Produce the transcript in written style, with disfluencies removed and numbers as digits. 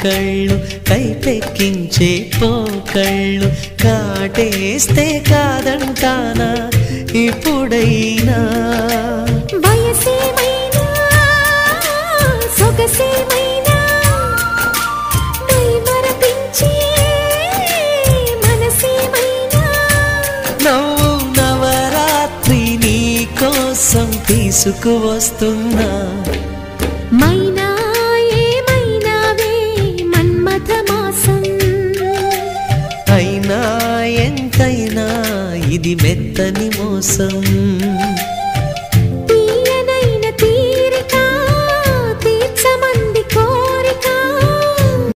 కళ్ళు కైపెక్కించే పోకళ్ళు కాటేస్తే కాదంటానా ఇప్పుడైనా వయసేమైనా సొగసేమైనా దైవరపించే మనసేమైనా నవ్వు నవరాత్రి నీ కోసం తీసుకువస్తున్నా మైనా ఏమైనావే మన్మథ మాసం అయినా ఎంతైనా ఇది మెత్తని మోసం